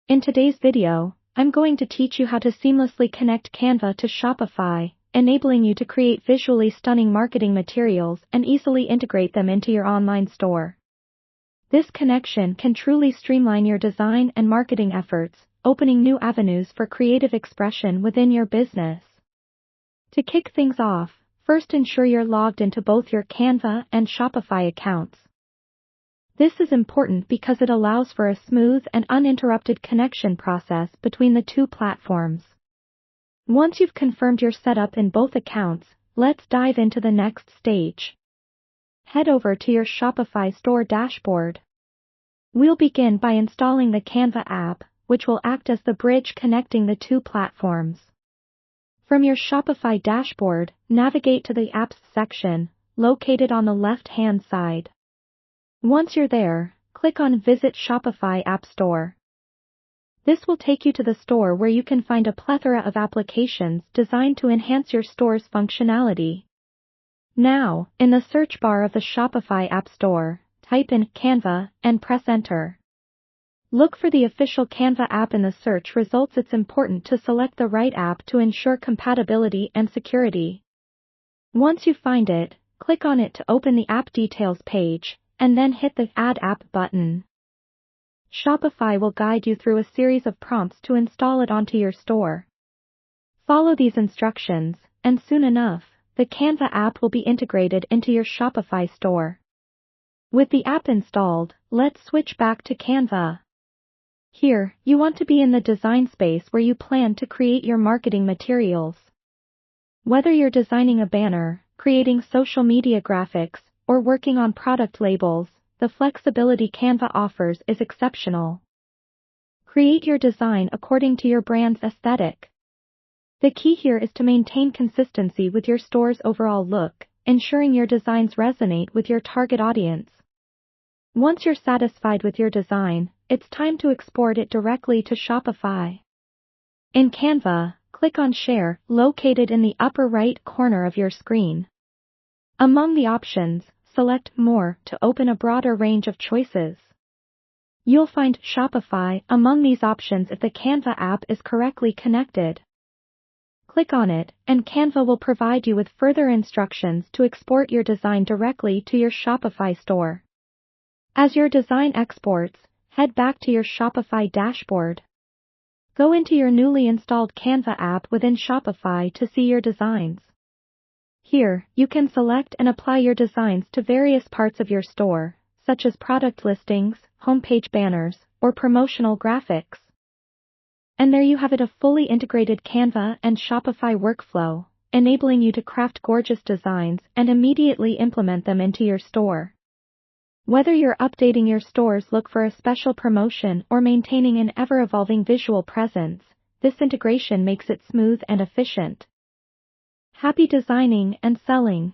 In today's video, I'm going to teach you how to seamlessly connect Canva to Shopify, enabling you to create visually stunning marketing materials and easily integrate them into your online store. This connection can truly streamline your design and marketing efforts, opening new avenues for creative expression within your business. To kick things off, first ensure you're logged into both your Canva and Shopify accounts. This is important because it allows for a smooth and uninterrupted connection process between the two platforms. Once you've confirmed your setup in both accounts, let's dive into the next stage. Head over to your Shopify store dashboard. We'll begin by installing the Canva app, which will act as the bridge connecting the two platforms. From your Shopify dashboard, navigate to the Apps section, located on the left-hand side. Once you're there, click on Visit Shopify App Store. This will take you to the store where you can find a plethora of applications designed to enhance your store's functionality. Now, in the search bar of the Shopify App Store, type in Canva and press Enter. Look for the official Canva app in the search results. It's important to select the right app to ensure compatibility and security. Once you find it, click on it to open the app details page, and then hit the Add App button. Shopify will guide you through a series of prompts to install it onto your store. Follow these instructions, and soon enough, the Canva app will be integrated into your Shopify store. With the app installed, let's switch back to Canva. Here, you want to be in the design space where you plan to create your marketing materials. Whether you're designing a banner, creating social media graphics, or working on product labels, the flexibility Canva offers is exceptional. Create your design according to your brand's aesthetic. The key here is to maintain consistency with your store's overall look, ensuring your designs resonate with your target audience. Once you're satisfied with your design, it's time to export it directly to Shopify. In Canva, click on Share, located in the upper right corner of your screen. Among the options, select More to open a broader range of choices. You'll find Shopify among these options if the Canva app is correctly connected. Click on it, and Canva will provide you with further instructions to export your design directly to your Shopify store. As your design exports, head back to your Shopify dashboard. Go into your newly installed Canva app within Shopify to see your designs. Here, you can select and apply your designs to various parts of your store, such as product listings, homepage banners, or promotional graphics. And there you have it, a fully integrated Canva and Shopify workflow, enabling you to craft gorgeous designs and immediately implement them into your store. Whether you're updating your store's look for a special promotion or maintaining an ever-evolving visual presence, this integration makes it smooth and efficient. Happy designing and selling!